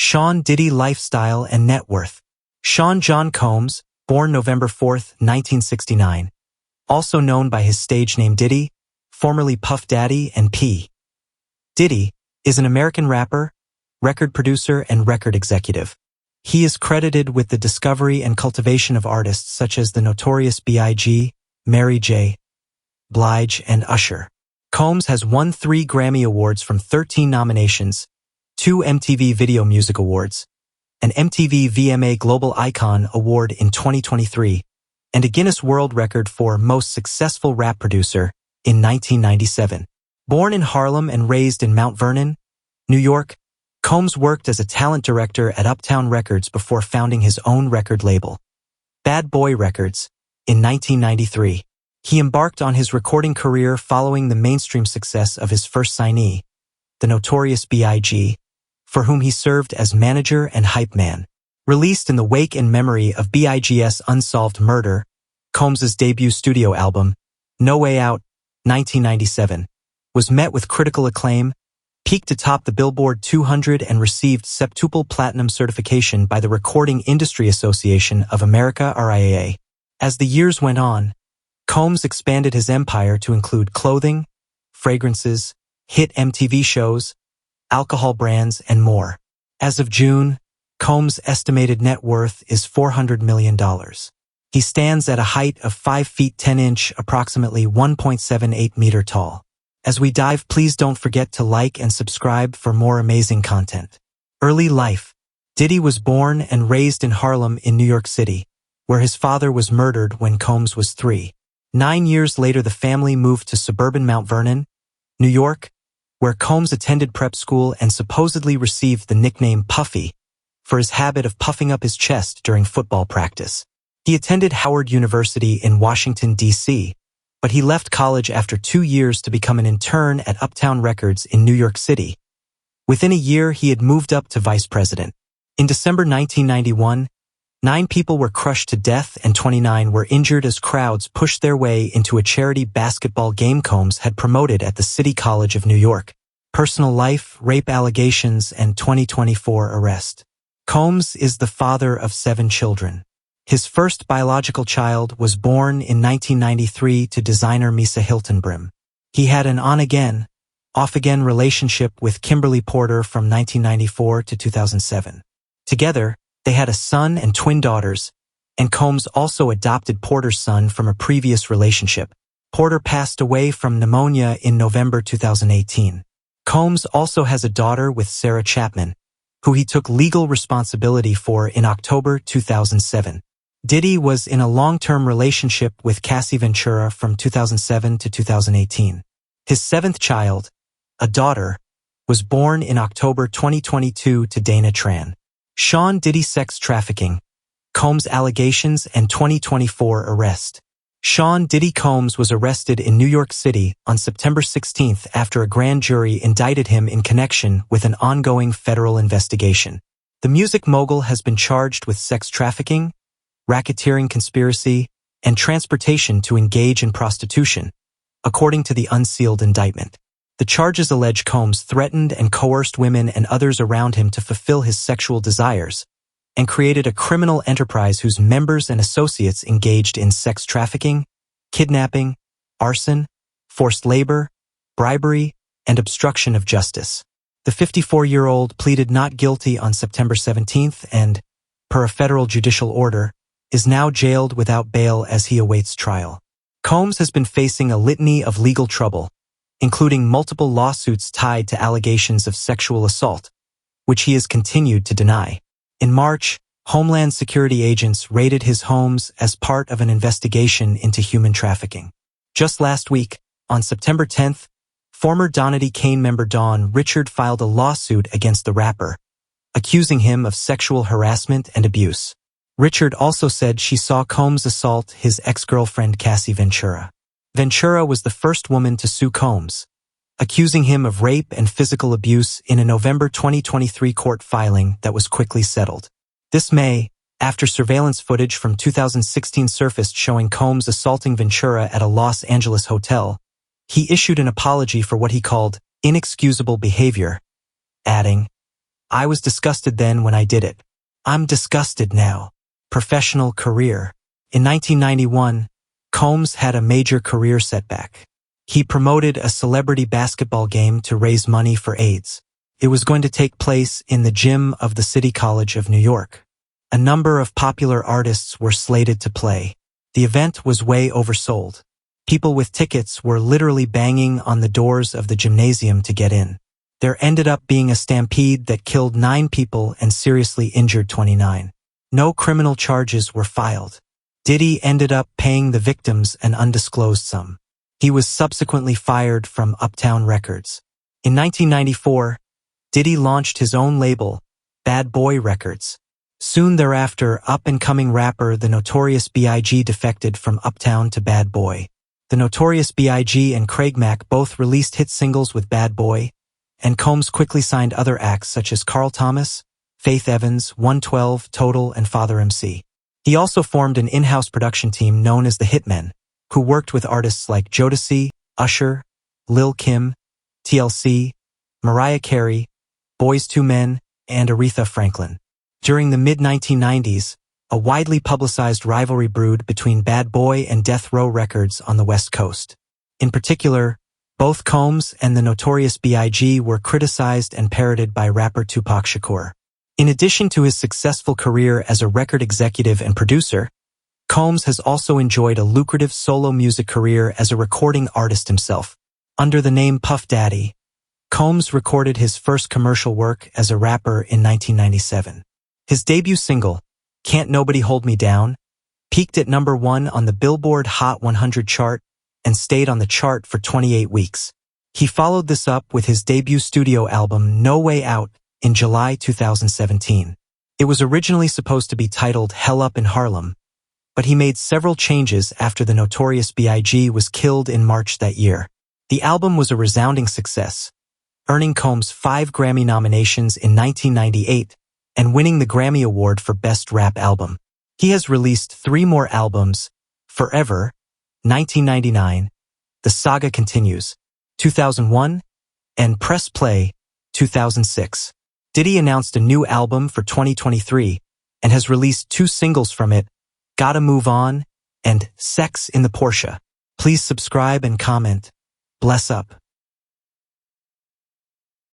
Sean Diddy lifestyle and net worth. Sean John Combs, born November 4, 1969, also known by his stage name Diddy, formerly Puff Daddy and P Diddy, is an American rapper, record producer, and record executive. He is credited with the discovery and cultivation of artists such as the Notorious B.I.G., Mary J. Blige, and Usher. Combs has won 3 Grammy Awards from 13 nominations, 2 MTV Video Music Awards, an MTV VMA Global Icon Award in 2023, and a Guinness World Record for Most Successful Rap Producer in 1997. Born in Harlem and raised in Mount Vernon, New York, Combs worked as a talent director at Uptown Records before founding his own record label, Bad Boy Records, in 1993. He embarked on his recording career following the mainstream success of his first signee, the Notorious B.I.G., for whom he served as manager and hype man. Released in the wake and memory of B.I.G.'s unsolved murder, Combs's debut studio album, No Way Out, 1997, was met with critical acclaim, peaked atop the Billboard 200 and received septuple platinum certification by the Recording Industry Association of America RIAA. As the years went on, Combs expanded his empire to include clothing, fragrances, hit MTV shows, alcohol brands, and more. As of June, Combs' estimated net worth is $400 million. He stands at a height of 5 feet 10 inch, approximately 1.78 meter tall. As we dive, please don't forget to like and subscribe for more amazing content. Early life. Diddy was born and raised in Harlem in New York City, where his father was murdered when Combs was 3. 9 years later, the family moved to suburban Mount Vernon, New York, where Combs attended prep school and supposedly received the nickname Puffy for his habit of puffing up his chest during football practice. He attended Howard University in Washington, D.C., but he left college after 2 years to become an intern at Uptown Records in New York City. Within a year, he had moved up to vice president. In December 1991, 9 people were crushed to death and 29 were injured as crowds pushed their way into a charity basketball game Combs had promoted at the City College of New York. Personal life, rape allegations, and 2024 arrest. Combs is the father of 7 children. His first biological child was born in 1993 to designer Misa Hilton-Brim. He had an on-again, off-again relationship with Kimberly Porter from 1994 to 2007. Together, they had a son and twin daughters, and Combs also adopted Porter's son from a previous relationship. Porter passed away from pneumonia in November 2018. Combs also has a daughter with Sarah Chapman, who he took legal responsibility for in October 2007. Diddy was in a long-term relationship with Cassie Ventura from 2007 to 2018. His 7th child, a daughter, was born in October 2022 to Dana Tran. Sean Diddy sex trafficking, Combs allegations, and 2024 arrest. Sean Diddy Combs was arrested in New York City on September 16 after a grand jury indicted him in connection with an ongoing federal investigation. The music mogul has been charged with sex trafficking, racketeering conspiracy, and transportation to engage in prostitution, according to the unsealed indictment. The charges allege Combs threatened and coerced women and others around him to fulfill his sexual desires, and created a criminal enterprise whose members and associates engaged in sex trafficking, kidnapping, arson, forced labor, bribery, and obstruction of justice. The 54-year-old pleaded not guilty on September 17 and, per a federal judicial order, is now jailed without bail as he awaits trial. Combs has been facing a litany of legal trouble, including multiple lawsuits tied to allegations of sexual assault, which he has continued to deny. In March, Homeland Security agents raided his homes as part of an investigation into human trafficking. Just last week, on September 10th, former Donity Kane member Dawn Richard filed a lawsuit against the rapper, accusing him of sexual harassment and abuse. Richard also said she saw Combs assault his ex-girlfriend Cassie Ventura. Ventura was the first woman to sue Combs, accusing him of rape and physical abuse in a November 2023 court filing that was quickly settled. This May, after surveillance footage from 2016 surfaced showing Combs assaulting Ventura at a Los Angeles hotel, he issued an apology for what he called inexcusable behavior, adding, I was disgusted then when I did it. I'm disgusted now. Professional career. In 1991, Combs had a major career setback. He promoted a celebrity basketball game to raise money for AIDS. It was going to take place in the gym of the City College of New York. A number of popular artists were slated to play. The event was way oversold. People with tickets were literally banging on the doors of the gymnasium to get in. There ended up being a stampede that killed 9 people and seriously injured 29. No criminal charges were filed. Diddy ended up paying the victims an undisclosed sum. He was subsequently fired from Uptown Records. In 1994, Diddy launched his own label, Bad Boy Records. Soon thereafter, up-and-coming rapper The Notorious B.I.G. defected from Uptown to Bad Boy. The Notorious B.I.G. and Craig Mack both released hit singles with Bad Boy, and Combs quickly signed other acts such as Carl Thomas, Faith Evans, 112, Total, and Father MC. He also formed an in-house production team known as the Hitmen, who worked with artists like Jodeci, Usher, Lil Kim, TLC, Mariah Carey, Boyz II Men, and Aretha Franklin. During the mid-1990s, a widely publicized rivalry brewed between Bad Boy and Death Row Records on the West Coast. In particular, both Combs and the Notorious B.I.G. were criticized and parodied by rapper Tupac Shakur. In addition to his successful career as a record executive and producer, Combs has also enjoyed a lucrative solo music career as a recording artist himself. Under the name Puff Daddy, Combs recorded his first commercial work as a rapper in 1997. His debut single, Can't Nobody Hold Me Down, peaked at number 1 on the Billboard Hot 100 chart and stayed on the chart for 28 weeks. He followed this up with his debut studio album No Way Out in July 2017. It was originally supposed to be titled Hell Up in Harlem, but he made several changes after the Notorious B.I.G. was killed in March that year. The album was a resounding success, earning Combs 5 Grammy nominations in 1998 and winning the Grammy Award for Best Rap Album. He has released 3 more albums, Forever, 1999, The Saga Continues, 2001, and Press Play, 2006. Diddy announced a new album for 2023 and has released 2 singles from it, Gotta Move On and Sex in the Porsche. Please subscribe and comment. Bless up.